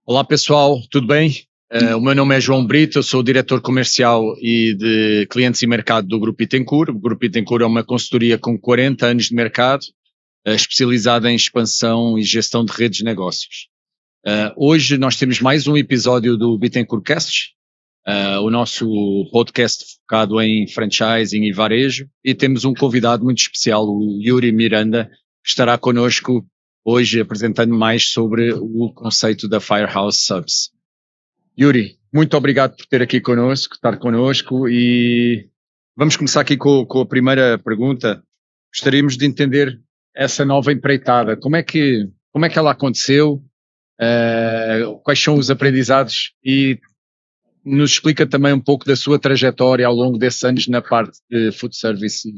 Olá pessoal, tudo bem? O meu nome é João Brito, eu sou o diretor comercial e de clientes e mercado do Grupo Bittencourt. O Grupo Bittencourt é uma consultoria com 40 anos de mercado, especializada em expansão e gestão de redes de negócios. Hoje nós temos mais um episódio do Bittencourt Cast, o nosso podcast focado em franchising e varejo, e temos um convidado muito especial, o Yuri Miranda, que estará connosco hoje apresentando mais sobre o conceito da Firehouse Subs. Yuri, muito obrigado por estar connosco, e vamos começar aqui com a primeira pergunta. Gostaríamos de entender essa nova empreitada. Como é que ela aconteceu? Quais são os aprendizados? E nos explica também um pouco da sua trajetória ao longo desses anos na parte de food service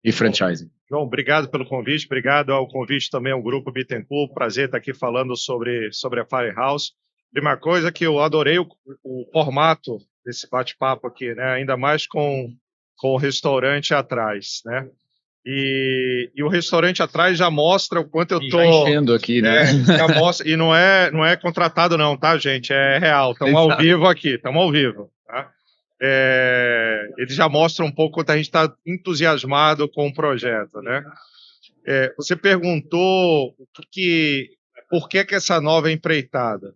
e franchising. João, obrigado pelo convite, obrigado ao convite também ao Grupo Bittencourt, prazer estar aqui falando sobre a Firehouse. Primeira coisa que eu adorei o formato desse bate-papo aqui, né? Ainda mais com o restaurante atrás, né? E o restaurante atrás já mostra o quanto eu tô enchendo aqui, né? Já mostra, e não é contratado não, tá, gente? É real, estamos ao vivo aqui, estamos ao vivo, tá? Ele já mostra um pouco quanto a gente está entusiasmado com o projeto, né? Você perguntou por que essa nova empreitada?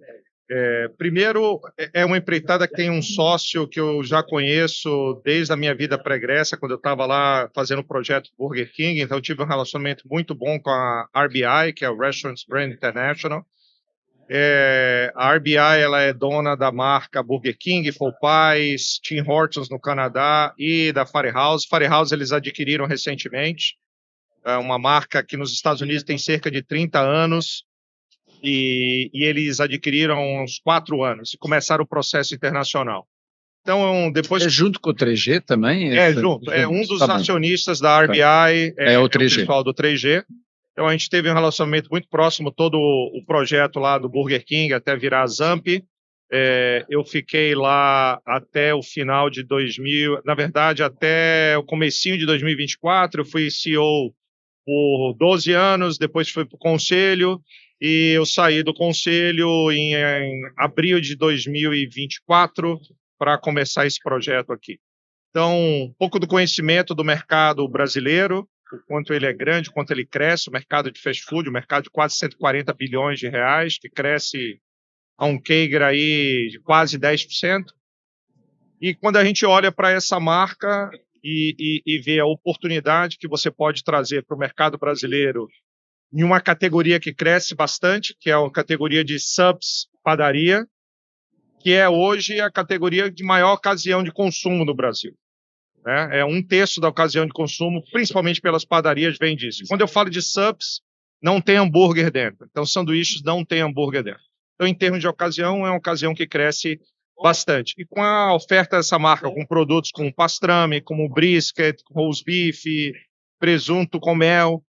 Primeiro, é uma empreitada que tem um sócio que eu já conheço desde a minha vida pregressa, quando eu estava lá fazendo o projeto Burger King, então eu tive um relacionamento muito bom com a RBI, que é o Restaurants Brand International. A RBI ela é dona da marca Burger King, Popeyes, Tim Hortons no Canadá e da Firehouse. Firehouse eles adquiriram recentemente, uma marca que nos Estados Unidos tem cerca de 30 anos, e eles adquiriram há uns 4 anos e começaram o processo internacional. Então, depois... junto com o 3G também? Junto. Um dos acionistas da RBI é o 3G. O pessoal do 3G. Então, a gente teve um relacionamento muito próximo, todo o projeto lá do Burger King, até virar a Zamp. Eu fiquei lá até o final de 2000, na verdade, até o comecinho de 2024. Eu fui CEO por 12 anos, depois fui para o conselho, e eu saí do conselho em abril de 2024 para começar esse projeto aqui. Então, um pouco do conhecimento do mercado brasileiro, o quanto ele é grande, o quanto ele cresce, o mercado de fast food, o mercado de quase 140 bilhões de reais, que cresce a um CAGR aí de quase 10%. E quando a gente olha para essa marca e vê a oportunidade que você pode trazer para o mercado brasileiro em uma categoria que cresce bastante, que é a categoria de subs padaria, que é hoje a categoria de maior ocasião de consumo no Brasil. É 1/3 da ocasião de consumo, principalmente pelas padarias, vem disso. Quando eu falo de subs, não tem hambúrguer dentro. Então, sanduíches não tem hambúrguer dentro. Então, em termos de ocasião, é uma ocasião que cresce bastante. E com a oferta dessa marca, com produtos como pastrame, como brisket, roast beef, presunto com mel,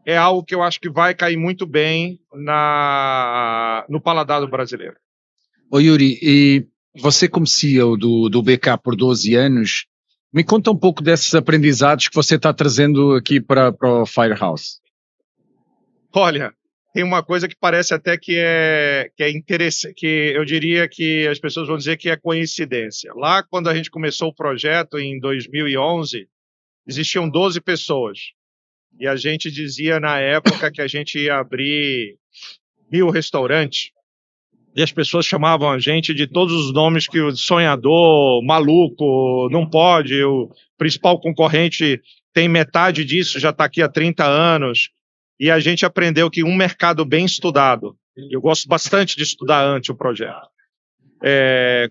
é algo que eu acho que vai cair muito bem no paladar do brasileiro. Ô Yuri, e você como CEO do BK por 12 anos, me conta um pouco desses aprendizados que você está trazendo aqui para o Firehouse. Olha, tem uma coisa que parece até que é interessante, que eu diria que as pessoas vão dizer que é coincidência. Lá, quando a gente começou o projeto, em 2011, existiam 12 pessoas. E a gente dizia na época que a gente ia abrir 1000 restaurantes. E as pessoas chamavam a gente de todos os nomes que o sonhador, maluco, não pode, o principal concorrente tem metade disso, já está aqui há 30 anos. E a gente aprendeu que um mercado bem estudado, eu gosto bastante de estudar antes o projeto,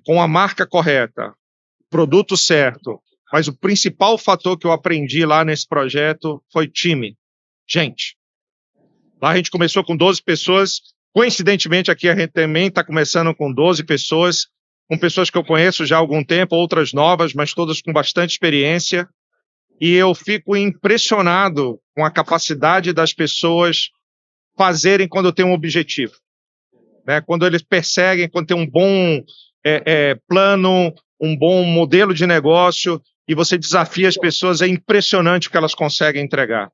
com a marca correta, produto certo, mas o principal fator que eu aprendi lá nesse projeto foi time, gente. Lá a gente começou com 12 pessoas, coincidentemente aqui a gente também está começando com 12 pessoas, com pessoas que eu conheço já há algum tempo, outras novas, mas todas com bastante experiência, e eu fico impressionado com a capacidade das pessoas fazerem quando tem um objetivo, né? Quando eles perseguem, quando tem um bom plano, um bom modelo de negócio, e você desafia as pessoas, é impressionante o que elas conseguem entregar.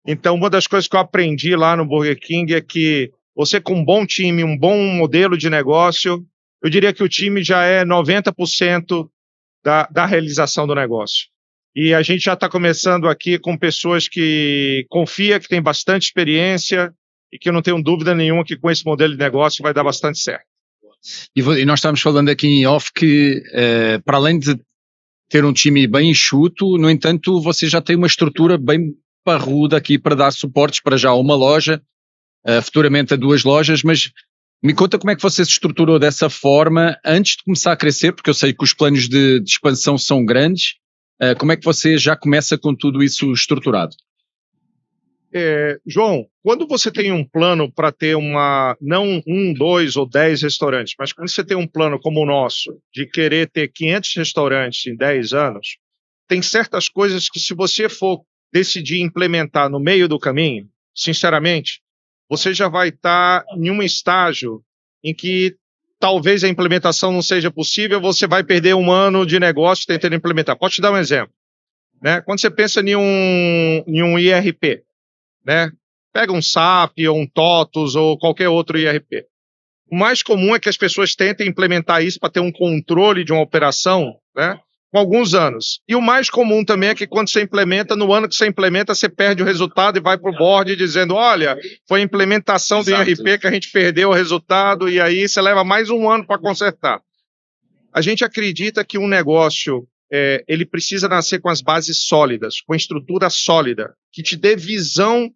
Então, uma das coisas que eu aprendi lá no Burger King é que você com um bom time, um bom modelo de negócio, eu diria que o time já é 90% da realização do negócio. E a gente já está começando aqui com pessoas que confia, que tem bastante experiência e que eu não tenho dúvida nenhuma que com esse modelo de negócio vai dar bastante certo. E nós estamos falando aqui em off que, para além de ter um time bem enxuto, no entanto, você já tem uma estrutura bem parruda aqui para dar suportes para já uma loja, futuramente a 2 lojas, mas me conta como é que você se estruturou dessa forma antes de começar a crescer, porque eu sei que os planos de expansão são grandes. Como é que você já começa com tudo isso estruturado? João, quando você tem um plano para ter não 1, 2 ou 10 restaurantes, mas quando você tem um plano como o nosso, de querer ter 500 restaurantes em 10 anos, tem certas coisas que se você for decidir implementar no meio do caminho, sinceramente, você já vai estar em um estágio em que talvez a implementação não seja possível, você vai perder 1 ano de negócio tentando implementar. Posso te dar um exemplo, né? Quando você pensa em um IRP, né? Pega um SAP ou um TOTUS ou qualquer outro IRP. O mais comum é que as pessoas tentem implementar isso para ter um controle de uma operação, né? Com alguns anos. E o mais comum também é que quando você implementa, no ano que você implementa, você perde o resultado e vai para o board dizendo, olha, foi a implementação do IRP que a gente perdeu o resultado e aí você leva mais 1 ano para consertar. A gente acredita que um negócio, ele precisa nascer com as bases sólidas, com a estrutura sólida, que te dê visão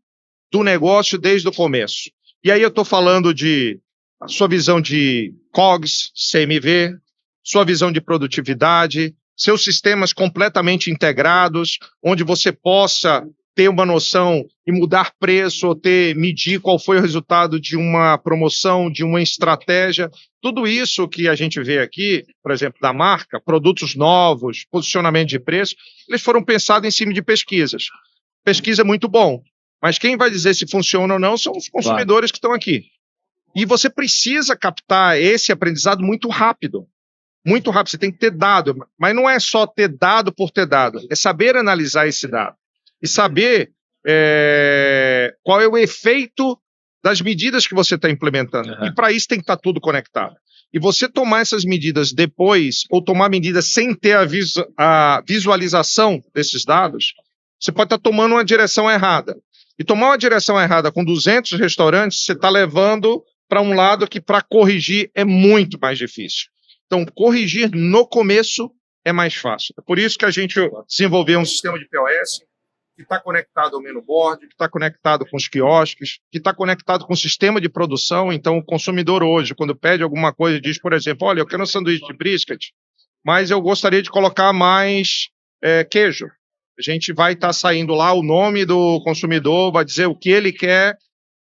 do negócio desde o começo. E aí eu estou falando de a sua visão de COGS, CMV, sua visão de produtividade, seus sistemas completamente integrados, onde você possa ter uma noção e mudar preço, ou medir qual foi o resultado de uma promoção, de uma estratégia. Tudo isso que a gente vê aqui, por exemplo, da marca, produtos novos, posicionamento de preço, eles foram pensados em cima de pesquisas. Pesquisa é muito bom, mas quem vai dizer se funciona ou não são os consumidores que estão aqui. E você precisa captar esse aprendizado muito rápido. Muito rápido, você tem que ter dado, mas não é só ter dado por ter dado, é saber analisar esse dado e saber qual é o efeito das medidas que você está implementando. E para isso tem que estar tudo conectado. E você tomar essas medidas depois, ou tomar medidas sem ter a visualização desses dados, você pode estar tomando uma direção errada. E tomar uma direção errada com 200 restaurantes, você está levando para um lado que para corrigir é muito mais difícil. Então, corrigir no começo é mais fácil. É por isso que a gente desenvolveu um sistema de POS que está conectado ao menu board, que está conectado com os quiosques, que está conectado com o sistema de produção. Então, o consumidor hoje, quando pede alguma coisa, diz, por exemplo, olha, eu quero um sanduíche de brisket, mas eu gostaria de colocar mais queijo. A gente vai estar saindo lá o nome do consumidor, vai dizer o que ele quer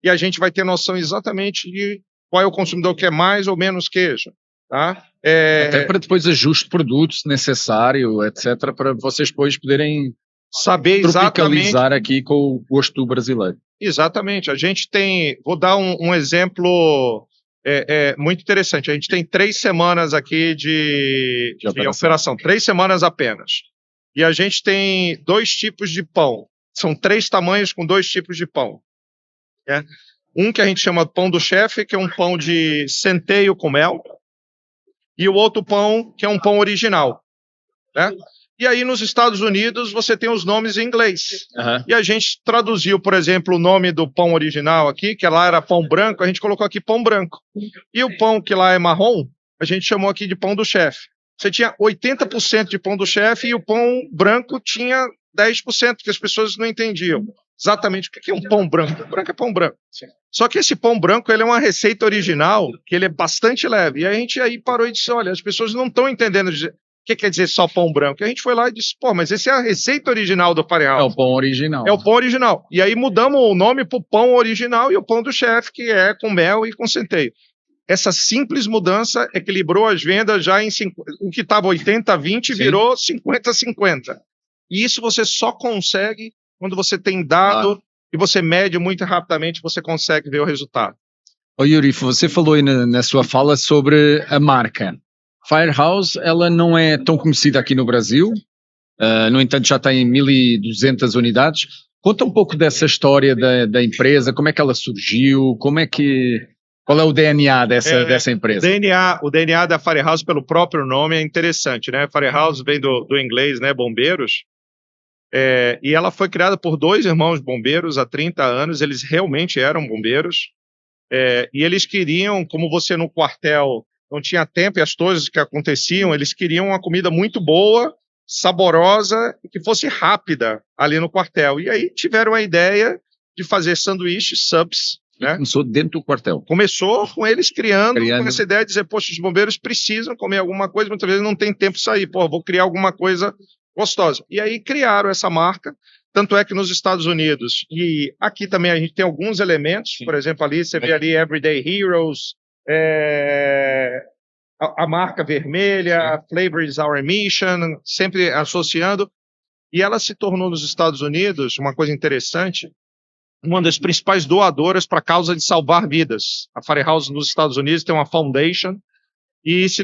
e a gente vai ter noção exatamente de qual é o consumidor que quer mais ou menos queijo. Tá? Até para depois ajuste de produtos necessário, etc., para vocês depois poderem saber tropicalizar aqui com o gosto brasileiro. Exatamente. A gente tem, vou dar um exemplo muito interessante. A gente tem 3 semanas aqui de operação, 3 semanas apenas. E a gente tem 2 tipos de pão. São 3 tamanhos com 2 tipos de pão. Um que a gente chama pão do chefe, que é um pão de centeio com mel. E o outro pão, que é um pão original. Né? E aí, nos Estados Unidos, você tem os nomes em inglês. E a gente traduziu, por exemplo, o nome do pão original aqui, que lá era pão branco, a gente colocou aqui pão branco. E o pão que lá é marrom, a gente chamou aqui de pão do chefe. Você tinha 80% de pão do chefe e o pão branco tinha 10%, que as pessoas não entendiam exatamente o que é um pão branco. Pão branco é pão branco. Sim. Só que esse pão branco ele é uma receita original, que ele é bastante leve. E a gente aí parou e disse, olha, as pessoas não estão entendendo o que quer dizer só pão branco. E a gente foi lá e disse, pô, mas essa é a receita original do Firehouse. É o pão original. É o pão original. E aí mudamos o nome para o pão original e o pão do chefe, que é com mel e com centeio. Essa simples mudança equilibrou as vendas já em o que estava 80-20 virou 50-50. E isso você só consegue quando você tem dado e você mede muito rapidamente, você consegue ver o resultado. Ô Yuri, você falou aí na sua fala sobre a marca. Firehouse, ela não é tão conhecida aqui no Brasil, no entanto já tem 1.200 unidades. Conta um pouco dessa história da empresa, como é que ela surgiu, qual é o DNA dessa empresa? O DNA da Firehouse, pelo próprio nome, é interessante, né? Firehouse vem do inglês, né? Bombeiros. E ela foi criada por 2 irmãos bombeiros há 30 anos, eles realmente eram bombeiros, e eles queriam, como você no quartel não tinha tempo e as coisas que aconteciam, eles queriam uma comida muito boa, saborosa e que fosse rápida ali no quartel. E aí tiveram a ideia de fazer sanduíches, subs, né? Começou dentro do quartel. Começou com eles criando com essa ideia de dizer, poxa, os bombeiros precisam comer alguma coisa, muitas vezes não tem tempo de sair, pô, vou criar alguma coisa gostosa. E aí criaram essa marca, tanto é que nos Estados Unidos, e aqui também a gente tem alguns elementos, por exemplo, ali você vê ali Everyday Heroes, a marca vermelha, Flavor is Our Mission, sempre associando, e ela se tornou nos Estados Unidos, uma coisa interessante, uma das principais doadoras para a causa de salvar vidas. A Firehouse nos Estados Unidos tem uma foundation, e isso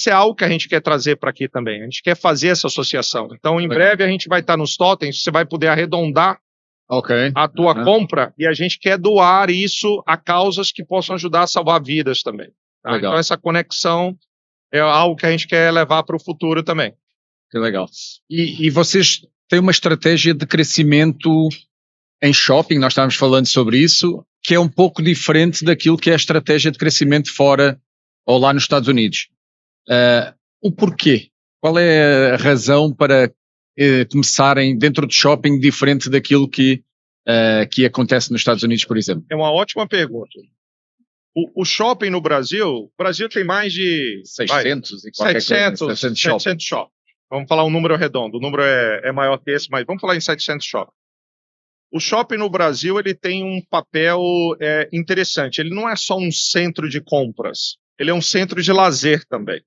é algo que a gente quer trazer para aqui também. A gente quer fazer essa associação. Então, em breve, a gente vai estar nos totens, você vai poder arredondar a tua compra, e a gente quer doar isso a causas que possam ajudar a salvar vidas também. Tá? Então, essa conexão é algo que a gente quer levar para o futuro também. Que legal. E vocês têm uma estratégia de crescimento em shopping, nós estávamos falando sobre isso, que é um pouco diferente daquilo que é a estratégia de crescimento fora ou lá nos Estados Unidos. O porquê? Qual é a razão para começarem dentro de shopping diferente daquilo que acontece nos Estados Unidos, por exemplo? É uma ótima pergunta. O shopping no Brasil, o Brasil tem mais de 700 shoppings. Vamos falar um número redondo, o número é maior que esse, mas vamos falar em 700 shoppings. O shopping no Brasil ele tem um papel interessante, ele não é só um centro de compras, ele é um centro de lazer também,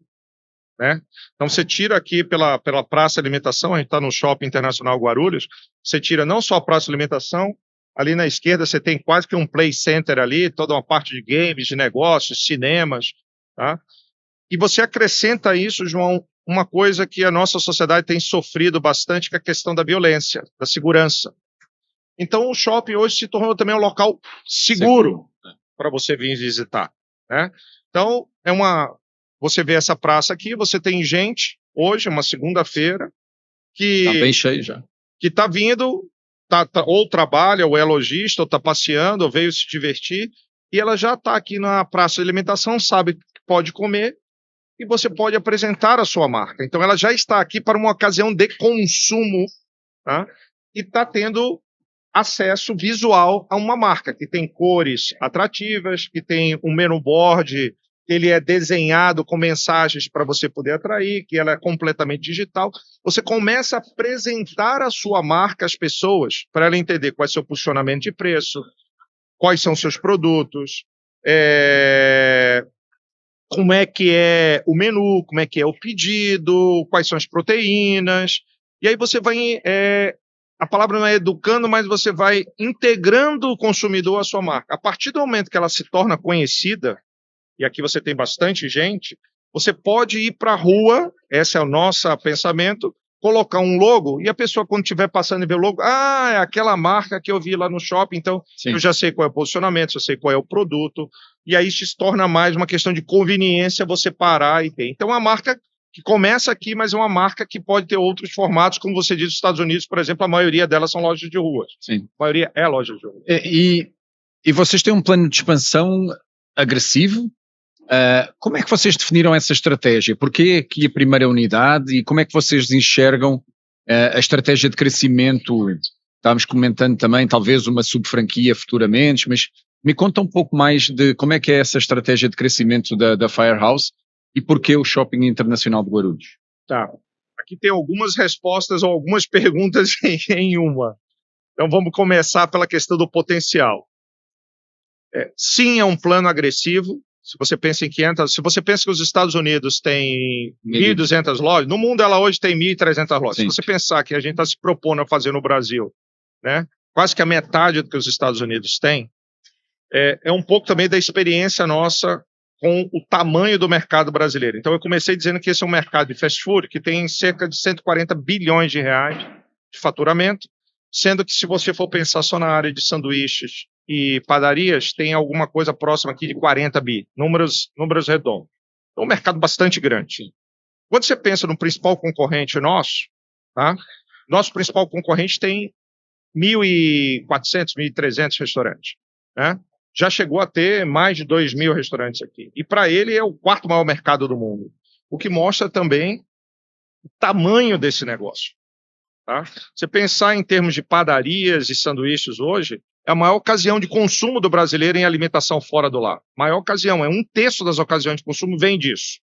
né? Então você tira aqui pela Praça de Alimentação, a gente está no Shopping Internacional Guarulhos, você tira não só a Praça de Alimentação, ali na esquerda você tem quase que um play center ali, toda uma parte de games, de negócios, cinemas, tá? E você acrescenta isso, João, uma coisa que a nossa sociedade tem sofrido bastante, que é a questão da violência, da segurança. Então o shopping hoje se tornou também um local seguro para você vir visitar, né? Então, você vê essa praça aqui, você tem gente, hoje, uma segunda-feira, que está bem cheio já. Que está vindo, ou trabalha, ou é lojista, ou está passeando, ou veio se divertir, e ela já está aqui na praça de alimentação, sabe que pode comer, e você pode apresentar a sua marca. Então, ela já está aqui para uma ocasião de consumo, tá? E está tendo acesso visual a uma marca que tem cores atrativas, que tem um menu board, ele é desenhado com mensagens para você poder atrair, que ela é completamente digital. Você começa a apresentar a sua marca às pessoas, para ela entender qual é o seu posicionamento de preço, quais são os seus produtos, como é que é o menu, como é que é o pedido, quais são as proteínas. E aí você vai... a palavra não é educando, mas você vai integrando o consumidor à sua marca. A partir do momento que ela se torna conhecida, e aqui você tem bastante gente, você pode ir para a rua, esse é o nosso pensamento, colocar um logo, e a pessoa quando estiver passando e ver o logo, é aquela marca que eu vi lá no shopping, então eu já sei qual é o posicionamento, já sei qual é o produto, e aí se torna mais uma questão de conveniência você parar e ter. Então, a marca que começa aqui, mas é uma marca que pode ter outros formatos, como você diz, nos Estados Unidos, por exemplo, a maioria delas são lojas de rua. Sim. A maioria é loja de rua. E vocês têm um plano de expansão agressivo? Como é que vocês definiram essa estratégia? Porquê aqui a primeira unidade e como é que vocês enxergam a estratégia de crescimento? Estávamos comentando também talvez uma subfranquia futuramente, mas me conta um pouco mais de como é que é essa estratégia de crescimento da Firehouse e porquê o Shopping Internacional de Guarulhos? Tá. Aqui tem algumas respostas ou algumas perguntas em uma. Então vamos começar pela questão do potencial. Sim, é um plano agressivo. Se você pensa em 500, se você pensa que os Estados Unidos têm 1.200 lojas, no mundo ela hoje tem 1.300 lojas. Sim. Se você pensar que a gente está se propondo a fazer no Brasil, né, quase que a metade do que os Estados Unidos têm, é um pouco também da experiência nossa com o tamanho do mercado brasileiro. Então eu comecei dizendo que esse é um mercado de fast food que tem cerca de 140 bilhões de reais de faturamento, sendo que se você for pensar só na área de sanduíches e padarias, tem alguma coisa próxima aqui de 40 bi, números redondos. É um mercado bastante grande. Quando você pensa no principal concorrente nosso, tá? Nosso principal concorrente tem 1.400, 1.300 restaurantes, né? Já chegou a ter mais de 2.000 restaurantes aqui. E para ele é o quarto maior mercado do mundo. O que mostra também o tamanho desse negócio. Tá? Você pensar em termos de padarias e sanduíches hoje, é a maior ocasião de consumo do brasileiro em alimentação fora do lar. Maior ocasião, é 1/3 das ocasiões de consumo vem disso.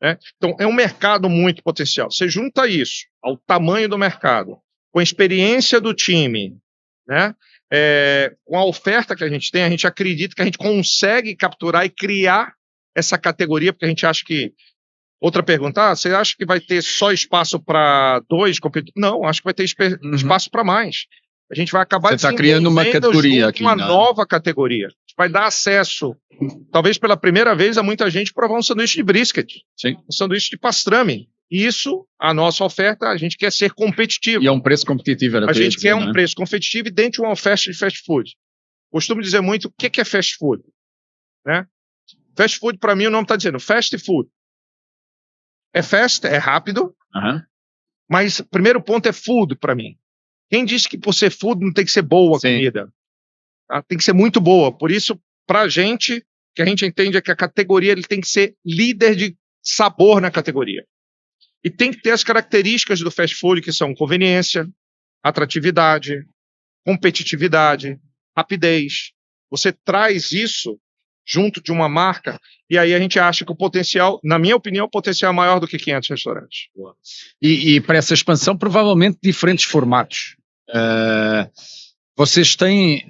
Né? Então, é um mercado muito potencial. Você junta isso ao tamanho do mercado, com a experiência do time, né? Com a oferta que a gente acredita que a gente consegue capturar e criar essa categoria, porque a gente acha que... Outra pergunta, você acha que vai ter só espaço para 2 competidores? Não, acho que vai ter espaço para mais. A gente vai acabar Você está criando uma categoria aqui. Uma nova categoria. Vai dar acesso, talvez pela primeira vez, a muita gente provar um sanduíche de brisket. Sim. Um sanduíche de pastrame. Isso, a nossa oferta, a gente quer ser competitivo. E é um preço competitivo. A gente quer um preço competitivo e dentro de uma oferta de fast food. Costumo dizer muito, o que é fast food? Né? Fast food, para mim, o nome está dizendo fast food. É fast, é rápido, mas o primeiro ponto é food para mim. Quem disse que por ser food não tem que ser boa a comida? Tá? Tem que ser muito boa. Por isso, para a gente, o que a gente entende é que a categoria ele tem que ser líder de sabor na categoria. E tem que ter as características do fast food, que são conveniência, atratividade, competitividade, rapidez. Você traz isso junto de uma marca, e aí a gente acha que o potencial, na minha opinião, o potencial é maior do que 500 restaurantes. E para essa expansão, provavelmente diferentes formatos. Vocês têm...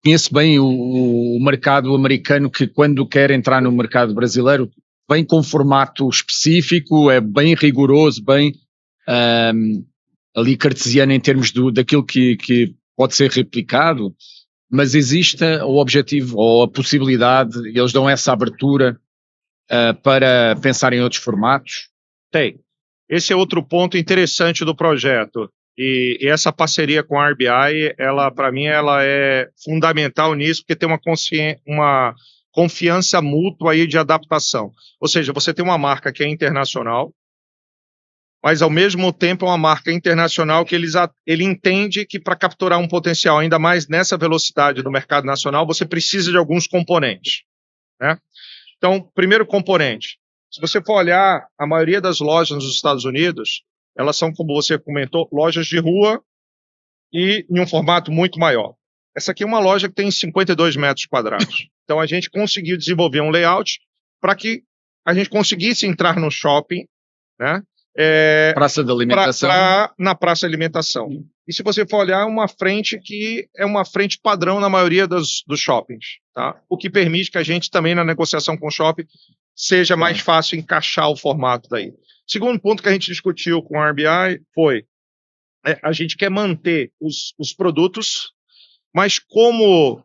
conheço bem o mercado americano, que quando quer entrar no mercado brasileiro, vem com formato específico, é bem rigoroso, bem ali cartesiano em termos daquilo que pode ser replicado. Mas existe o objetivo ou a possibilidade, eles dão essa abertura para pensar em outros formatos? Tem. Esse é outro ponto interessante do projeto. E essa parceria com a RBI, ela, para mim, ela é fundamental nisso, porque tem uma confiança mútua aí de adaptação. Ou seja, você tem uma marca que é internacional, mas ao mesmo tempo é uma marca internacional que ele entende que para capturar um potencial ainda mais nessa velocidade do mercado nacional, você precisa de alguns componentes. Né? Então, primeiro componente, se você for olhar a maioria das lojas nos Estados Unidos, elas são, como você comentou, lojas de rua e em um formato muito maior. Essa aqui é uma loja que tem 52 metros quadrados. Então, a gente conseguiu desenvolver um layout para que a gente conseguisse entrar no shopping, né? Praça de alimentação. Na praça de alimentação. E se você for olhar, uma frente que é uma frente padrão na maioria dos shoppings. Tá? O que permite que a gente também, na negociação com o shopping, seja mais fácil encaixar o formato daí. Segundo ponto que a gente discutiu com a RBI foi a gente quer manter os produtos, mas como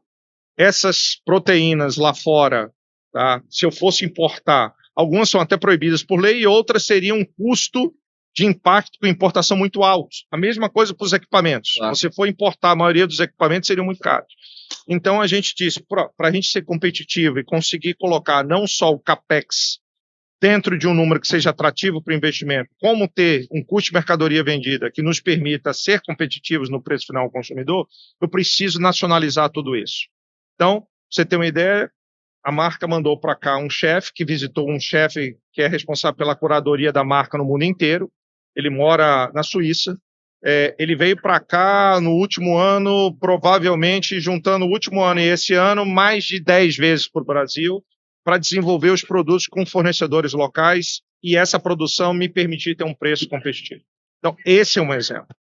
essas proteínas lá fora, tá? Se eu fosse importar, algumas são até proibidas por lei e outras seriam um custo de impacto com importação muito alto. A mesma coisa para os equipamentos. Claro. Se você for importar, a maioria dos equipamentos seriam muito caros. Então a gente disse, para a gente ser competitivo e conseguir colocar não só o CAPEX dentro de um número que seja atrativo para o investimento, como ter um custo de mercadoria vendida que nos permita ser competitivos no preço final ao consumidor, eu preciso nacionalizar tudo isso. Então, pra você ter uma ideia, a marca mandou para cá um chefe que visitou um chefe que é responsável pela curadoria da marca no mundo inteiro. Ele mora na Suíça. Ele veio para cá no último ano, provavelmente juntando o último ano e esse ano, mais de 10 vezes para o Brasil, para desenvolver os produtos com fornecedores locais e essa produção me permitir ter um preço competitivo. Então, esse é um exemplo.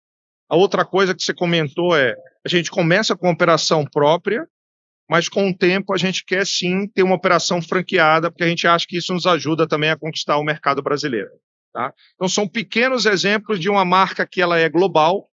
A outra coisa que você comentou a gente começa com operação própria, mas com o tempo a gente quer sim ter uma operação franqueada, porque a gente acha que isso nos ajuda também a conquistar o mercado brasileiro. Tá? Então são pequenos exemplos de uma marca que ela é global,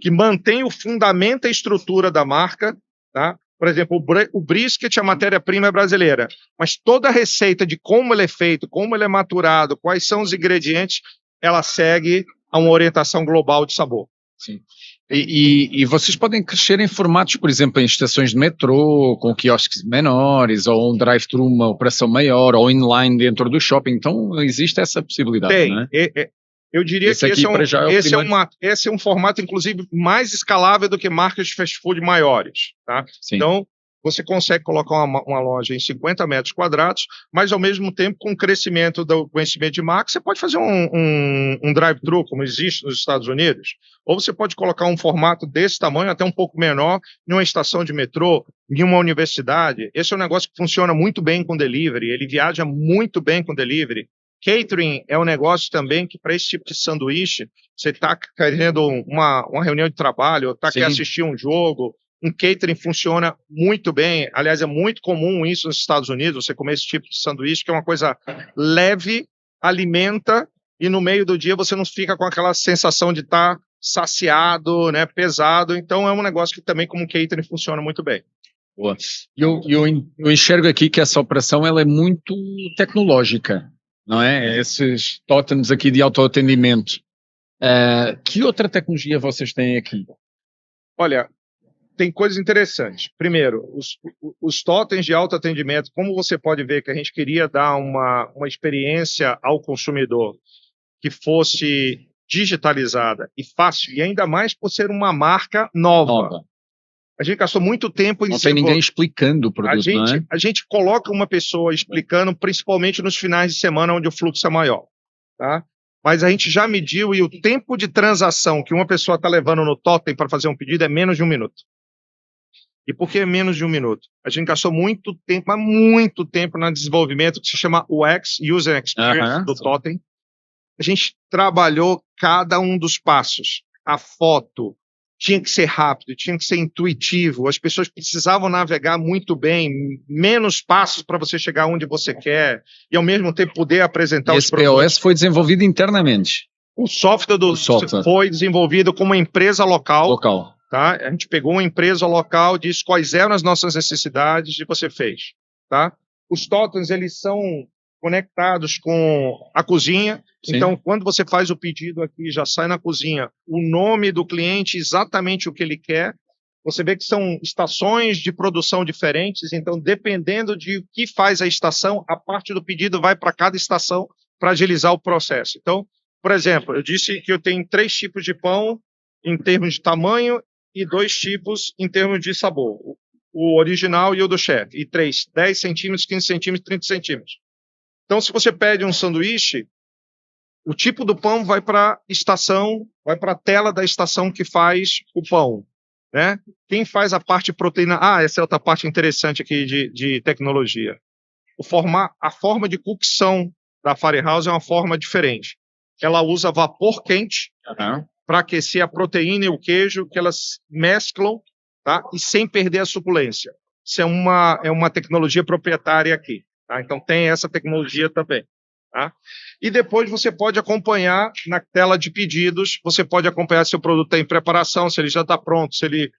que mantém o fundamento e a estrutura da marca. Tá? Por exemplo, o brisket, a matéria-prima é brasileira, mas toda a receita de como ele é feito, como ele é maturado, quais são os ingredientes, ela segue a uma orientação global de sabor. Sim. E vocês podem crescer em formatos, por exemplo, em estações de metrô, com quiosques menores, ou um drive-thru, uma operação maior, ou inline dentro do shopping. Então, existe essa possibilidade, não é? Eu diria Esse que aqui, para já, é o primeiro. esse é um formato, inclusive, mais escalável do que marcas de fast food maiores. Tá? Sim. Então, você consegue colocar uma loja em 50 metros quadrados, mas, ao mesmo tempo, com o crescimento do conhecimento de marca, você pode fazer um drive-thru, como existe nos Estados Unidos, ou você pode colocar um formato desse tamanho, até um pouco menor, em uma estação de metrô, em uma universidade. Esse é um negócio que funciona muito bem com delivery, ele viaja muito bem com delivery. Catering é um negócio também que, para esse tipo de sanduíche, você está querendo uma reunião de trabalho, ou está querendo assistir um jogo, um catering funciona muito bem. Aliás, é muito comum isso nos Estados Unidos, você comer esse tipo de sanduíche, que é uma coisa leve, alimenta, e no meio do dia você não fica com aquela sensação de estar saciado, né, pesado. Então, é um negócio que também, como catering, funciona muito bem. Boa. Eu enxergo aqui que essa operação ela é muito tecnológica, não é? Esses totens aqui de autoatendimento. Que outra tecnologia vocês têm aqui? Olha, tem coisas interessantes. Primeiro, os totens de autoatendimento, como você pode ver que a gente queria dar uma experiência ao consumidor que fosse digitalizada e fácil, e ainda mais por ser uma marca nova. A gente gastou muito tempo em... Não tem ninguém explicando o produto, não é? A gente coloca uma pessoa explicando, principalmente nos finais de semana, onde o fluxo é maior. Tá? Mas a gente já mediu e o tempo de transação que uma pessoa está levando no totem para fazer um pedido é menos de 1 minuto. E por que menos de 1 minuto? A gente gastou muito tempo, mas muito tempo no desenvolvimento que se chama UX, User Experience, do totem. A gente trabalhou cada um dos passos. A foto tinha que ser rápido, tinha que ser intuitivo, as pessoas precisavam navegar muito bem, menos passos para você chegar onde você quer, e ao mesmo tempo poder apresentar os produtos. Esse POS foi desenvolvido internamente? O software foi desenvolvido com uma empresa local. Tá? A gente pegou uma empresa local, disse quais eram as nossas necessidades e você fez. Tá? Os totens, eles são conectados com a cozinha. Sim. Então, quando você faz o pedido aqui, já sai na cozinha o nome do cliente, exatamente o que ele quer. Você vê que são estações de produção diferentes, então, dependendo de o que faz a estação, a parte do pedido vai para cada estação para agilizar o processo. Então, por exemplo, eu disse que eu tenho 3 tipos de pão em termos de tamanho e 2 tipos em termos de sabor. O original e o do chefe. E 3, 10 centímetros, 15 centímetros, 30 centímetros. Então, se você pede um sanduíche, o tipo do pão vai para a estação, vai para a tela da estação que faz o pão. Né? Quem faz a parte proteína... essa é outra parte interessante aqui de tecnologia. A forma de cocção da Firehouse é uma forma diferente. Ela usa vapor quente para aquecer a proteína e o queijo, que elas mesclam, tá? E sem perder a suculência. Isso é uma tecnologia proprietária aqui. Tá? Então, tem essa tecnologia também. Tá? E depois você pode acompanhar na tela de pedidos, você pode acompanhar se o produto está em preparação, se ele já está pronto, se ele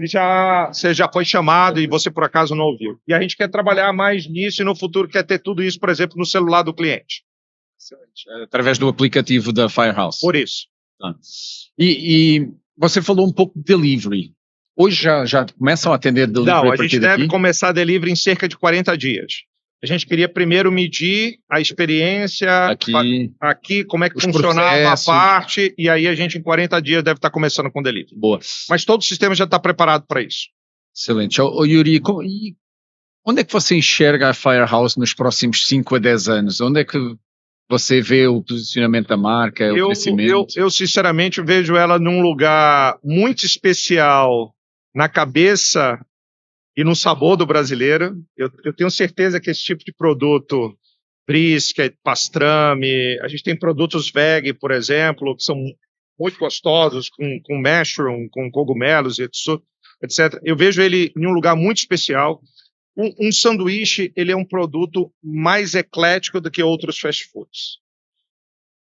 já foi chamado e você por acaso não ouviu. E a gente quer trabalhar mais nisso e no futuro quer ter tudo isso, por exemplo, no celular do cliente. Através do aplicativo da Firehouse. Por isso. E você falou um pouco de delivery. Hoje já começam a atender delivery? Não, a gente deve começar delivery em cerca de 40 dias. A gente queria primeiro medir a experiência aqui como é que funcionava a parte, e aí a gente em 40 dias deve estar começando com delivery. Boa. Mas todo o sistema já está preparado para isso. Excelente. Yuri, onde é que você enxerga a Firehouse nos próximos 5 a 10 anos? Onde é que você vê o posicionamento da marca, o crescimento? Eu sinceramente vejo ela num lugar muito especial na cabeça e no sabor do brasileiro. Eu tenho certeza que esse tipo de produto, brisket, pastrame, a gente tem produtos veg, por exemplo, que são muito gostosos, com mushroom, com cogumelos, etc. Eu vejo ele em um lugar muito especial. Um sanduíche, ele é um produto mais eclético do que outros fast foods.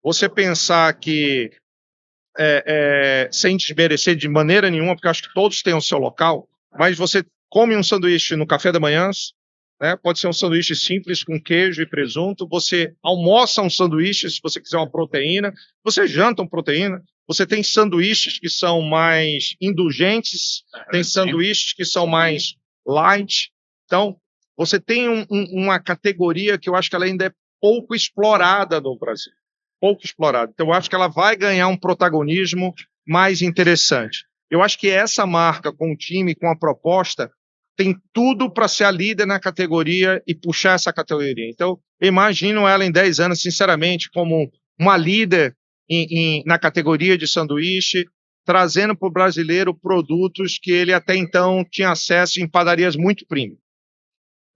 Você pensar que, sem desmerecer de maneira nenhuma, porque eu acho que todos têm o seu local, mas você come um sanduíche no café da manhã, né? Pode ser um sanduíche simples com queijo e presunto, você almoça um sanduíche se você quiser uma proteína, você janta uma proteína, Você tem sanduíches que são mais indulgentes, tem sanduíches que são mais light. Então, você tem uma categoria que eu acho que ela ainda é pouco explorada no Brasil. Pouco explorada. Então, eu acho que ela vai ganhar um protagonismo mais interessante. Eu acho que essa marca, com o time, com a proposta, tem tudo para ser a líder na categoria e puxar essa categoria. Então, eu imagino ela em 10 anos, sinceramente, como uma líder na categoria de sanduíche, trazendo para o brasileiro produtos que ele até então tinha acesso em padarias muito premium.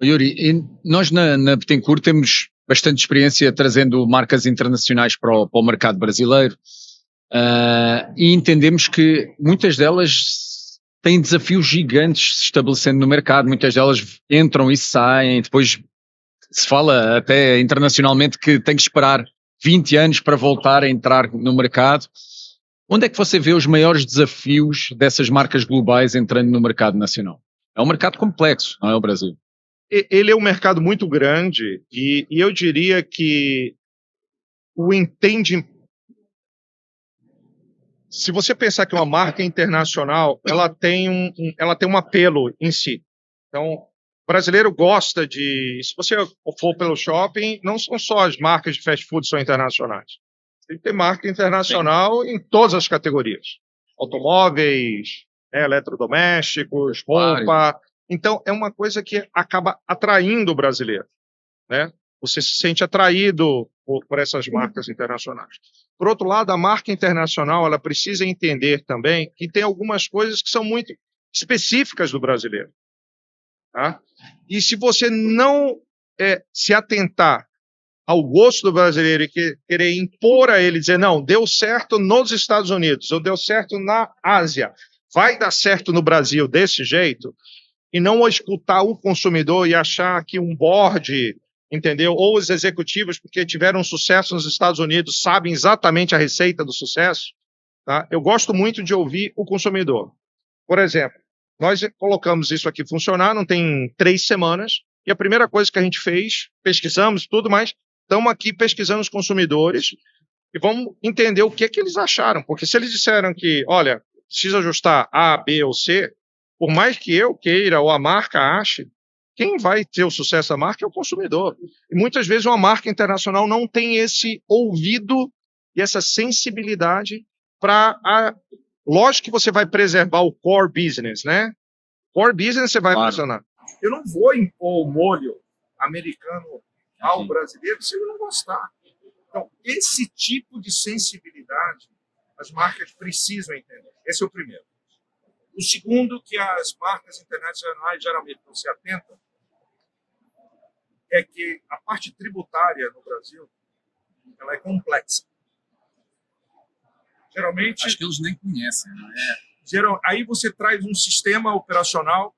Yuri, e nós na Bettencourt temos bastante experiência trazendo marcas internacionais para o mercado brasileiro, e entendemos que muitas delas têm desafios gigantes se estabelecendo no mercado, muitas delas entram e saem, depois se fala até internacionalmente que tem que esperar 20 anos para voltar a entrar no mercado. Onde é que você vê os maiores desafios dessas marcas globais entrando no mercado nacional? É um mercado complexo, não é o Brasil? Ele é um mercado muito grande e eu diria que o entendimento... Se você pensar que uma marca internacional, ela tem um apelo em si. Então, o brasileiro gosta de... Se você for pelo shopping, não são só as marcas de fast food que são internacionais. Tem que ter marca internacional Sim. Em todas as categorias. Automóveis, eletrodomésticos, roupa. Então, é uma coisa que acaba atraindo o brasileiro, né? Você se sente atraído por essas marcas internacionais. Por outro lado, a marca internacional ela precisa entender também que tem algumas coisas que são muito específicas do brasileiro. Tá? E se você não se atentar ao gosto do brasileiro e querer impor a ele, dizer, não, deu certo nos Estados Unidos, ou deu certo na Ásia, vai dar certo no Brasil desse jeito, e não escutar o consumidor e achar que um board, entendeu? Ou os executivos, porque tiveram sucesso nos Estados Unidos, sabem exatamente a receita do sucesso. Tá? Eu gosto muito de ouvir o consumidor. Por exemplo, nós colocamos isso aqui funcionar, não tem 3 semanas, e a primeira coisa que a gente fez, pesquisamos tudo, mas estamos aqui pesquisando os consumidores e vamos entender o que eles acharam. Porque se eles disseram que, olha, precisa ajustar A, B ou C, por mais que eu queira ou a marca ache, quem vai ter o sucesso da marca é o consumidor. E muitas vezes uma marca internacional não tem esse ouvido e essa sensibilidade para... Lógico que você vai preservar o core business, né? Core business você vai funcionar. Eu não vou impor o molho americano ao brasileiro se ele não gostar. Então, esse tipo de sensibilidade as marcas precisam entender. Esse é o primeiro. O segundo que as marcas internacionais geralmente não se atentam é que a parte tributária no Brasil ela é complexa. Geralmente... Acho que eles nem conhecem, não é? Aí você traz um sistema operacional,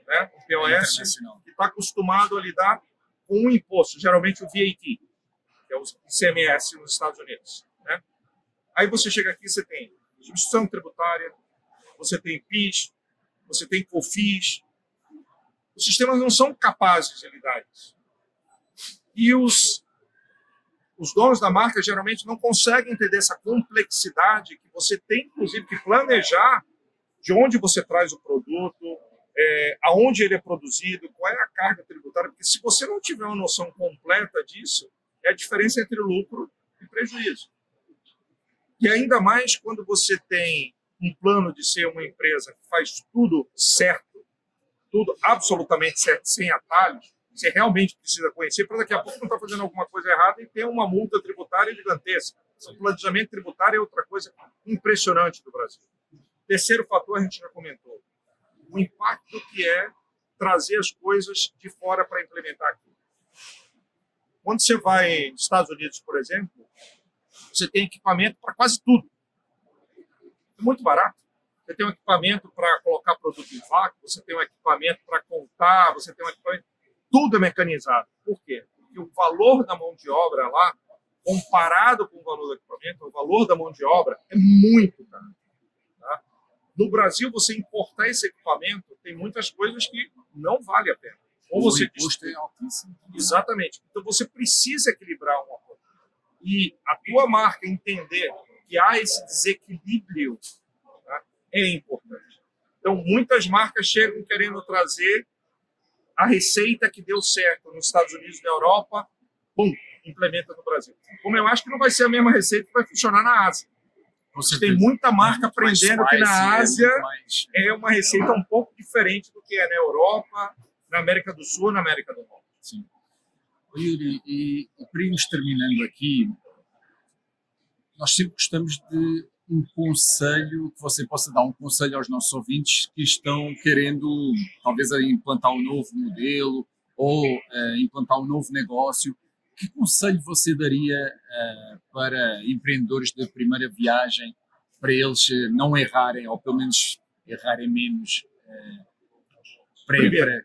né, um POS, que está acostumado a lidar com um imposto, geralmente o VAT, que é o ICMS nos Estados Unidos. Né? Aí você chega aqui, você tem instituição tributária, você tem PIS, você tem COFINS. Os sistemas não são capazes de lidar isso. E os donos da marca geralmente não conseguem entender essa complexidade que você tem, inclusive, que planejar de onde você traz o produto, aonde ele é produzido, qual é a carga tributária, porque se você não tiver uma noção completa disso, é a diferença entre lucro e prejuízo. E ainda mais quando você tem um plano de ser uma empresa que faz tudo certo, tudo absolutamente certo, sem atalhos, você realmente precisa conhecer, para daqui a pouco não estar fazendo alguma coisa errada e ter uma multa tributária gigantesca. O planejamento tributário é outra coisa impressionante do Brasil. Terceiro fator, a gente já comentou, o impacto que é trazer as coisas de fora para implementar aqui. Quando você vai nos Estados Unidos, por exemplo, você tem equipamento para quase tudo. É muito barato. Você tem um equipamento para colocar produto em vácuo, você tem um equipamento para contar, você tem um equipamento... Tudo é mecanizado. Por quê? Porque o valor da mão de obra lá, comparado com o valor do equipamento, o valor da mão de obra é muito caro. Tá? No Brasil, você importar esse equipamento, tem muitas coisas que não vale a pena. Ou você custo é altíssimo. Exatamente. Então, você precisa equilibrar uma coisa. E a tua marca entender que há esse desequilíbrio, tá, é importante. Então, muitas marcas chegam querendo trazer a receita que deu certo nos Estados Unidos e na Europa, pum, implementa no Brasil. Como eu acho que não vai ser a mesma receita que vai funcionar na Ásia. Tem muita marca aprendendo que na Ásia é uma receita um pouco diferente do que é na Europa, na América do Sul, na América do Norte. Sim. Yuri, e para irmos terminando aqui, nós sempre gostamos de um conselho, que você possa dar um conselho aos nossos ouvintes que estão querendo, talvez, implantar um novo modelo ou implantar um novo negócio. Que conselho você daria para empreendedores de primeira viagem, para eles não errarem, ou pelo menos errarem menos, para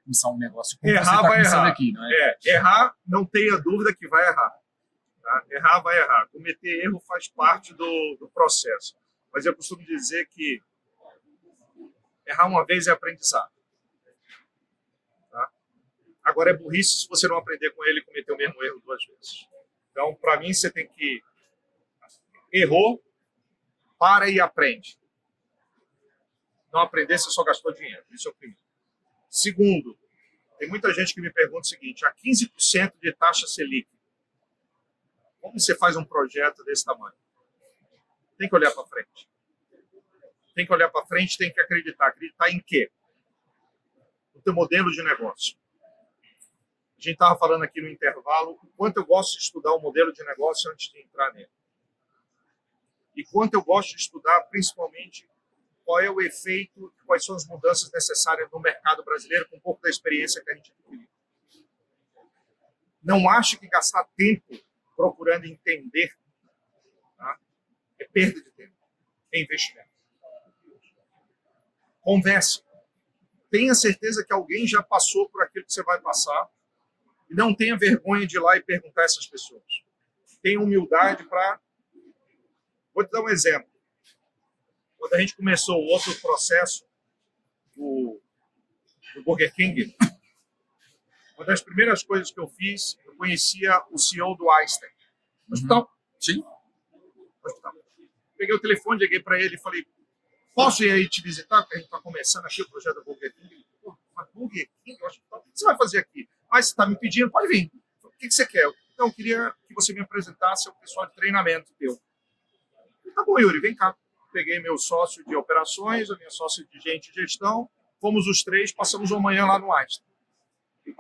começar um negócio? Como Errar você está vai começando errar. aqui, não é? Errar, não tenha dúvida que vai errar. Tá? Errar vai errar. Cometer erro faz parte do processo. Mas eu costumo dizer que errar uma vez é aprendizado. Tá? Agora, é burrice se você não aprender com ele e cometer o mesmo erro 2 vezes. Então, para mim, você tem que... Errou, para e aprende. Não aprender, você só gastou dinheiro. Isso é o primeiro. Segundo, tem muita gente que me pergunta o seguinte: a 15% de taxa Selic, como você faz um projeto desse tamanho? Tem que olhar para frente. Tem que olhar para frente, tem que acreditar. Acreditar em quê? No teu modelo de negócio. A gente estava falando aqui no intervalo o quanto eu gosto de estudar o modelo de negócio antes de entrar nele. E quanto eu gosto de estudar, principalmente, qual é o efeito, quais são as mudanças necessárias no mercado brasileiro, com um pouco da experiência que a gente adquiriu. Não acho que gastar tempo procurando entender, tá, é perda de tempo, é investimento. Converse. Tenha certeza que alguém já passou por aquilo que você vai passar e não tenha vergonha de ir lá e perguntar a essas pessoas. Tenha humildade para... Vou te dar um exemplo. Quando a gente começou o outro processo do Burger King, uma das primeiras coisas que eu fiz, eu conhecia o CEO do Einstein. No hospital. Sim. No hospital. Peguei o telefone, liguei para ele e falei: posso ir aí te visitar? Porque a gente está começando aqui o projeto do Burger King. Ele falou: mas Burger King, no hospital, o que você vai fazer aqui? Mas você está me pedindo, pode vir. O que você quer? Então, eu queria que você me apresentasse ao pessoal de treinamento teu. Tá bom, Yuri, vem cá. Peguei meu sócio de operações, a minha sócia de gente de gestão, fomos os três, passamos uma manhã lá no Einstein. E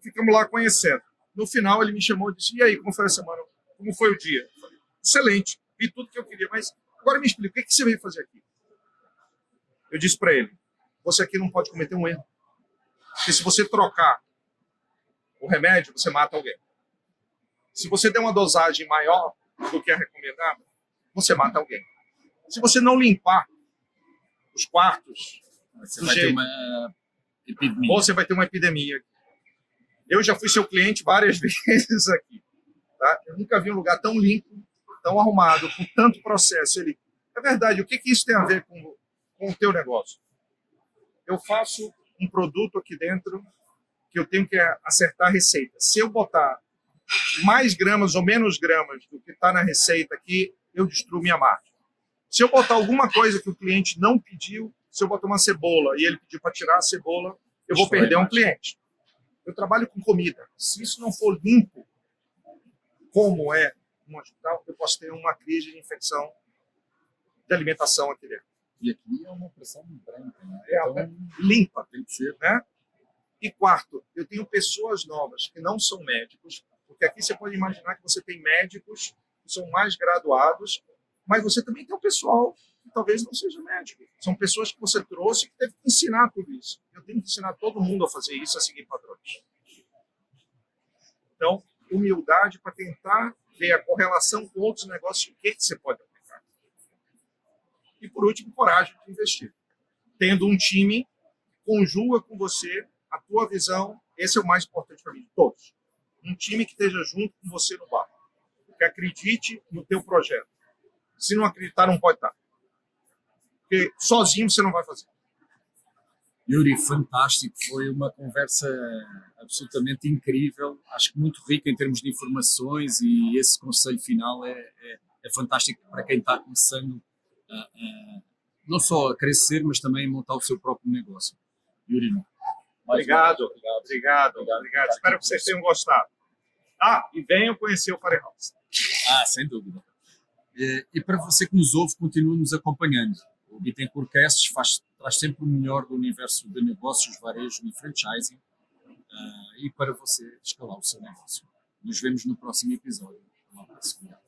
ficamos lá conhecendo. No final, ele me chamou e disse: e aí, como foi a semana? Como foi o dia? Eu falei: excelente, vi tudo que eu queria, mas agora me explica, o que você veio fazer aqui? Eu disse para ele: você aqui não pode cometer um erro. Porque se você trocar o remédio, você mata alguém. Se você der uma dosagem maior do que a recomendada, você mata alguém. Se você não limpar os quartos, Você vai ter uma epidemia. você vai ter uma epidemia. Eu já fui seu cliente várias vezes aqui. Tá? Eu nunca vi um lugar tão limpo, tão arrumado, com tanto processo. Ele, é verdade, o que isso tem a ver com o teu negócio? Eu faço um produto aqui dentro que eu tenho que acertar a receita. Se eu botar mais gramas ou menos gramas do que está na receita aqui, eu destruo minha margem. Se eu botar alguma coisa que o cliente não pediu, se eu botar uma cebola e ele pedir para tirar a cebola, eu vou perder um cliente. Eu trabalho com comida. Se isso não for limpo, como é um hospital, eu posso ter uma crise de infecção de alimentação aqui dentro. E aqui é uma pressão branca, né? Então, limpa. Tem que ser. Né? E quarto, eu tenho pessoas novas que não são médicos, porque aqui você pode imaginar que você tem médicos que são mais graduados, mas você também tem um pessoal que talvez não seja médico. São pessoas que você trouxe que teve que ensinar tudo isso. Eu tenho que ensinar todo mundo a fazer isso, a seguir padrões. Então, humildade para tentar ver a correlação com outros negócios, o que você pode aplicar. E, por último, coragem de investir. Tendo um time que conjuga com você a tua visão, esse é o mais importante para mim, de todos. Um time que esteja junto com você no barco, que acredite no teu projeto. Se não acreditar, não pode estar. Porque sozinho você não vai fazer. Yuri, fantástico, foi uma conversa absolutamente incrível, acho que muito rica em termos de informações, e esse conselho final é é fantástico para quem está começando não só a crescer, mas também a montar o seu próprio negócio. Yuri, obrigado. Espero que vocês tenham gostado. E venham conhecer o Firehouse. Sem dúvida. E para você que nos ouve, continue nos acompanhando. O Bittencourt Cast traz sempre o melhor do universo de negócios, varejo e franchising, e para você escalar o seu negócio. Nos vemos no próximo episódio. Um abraço. Obrigado.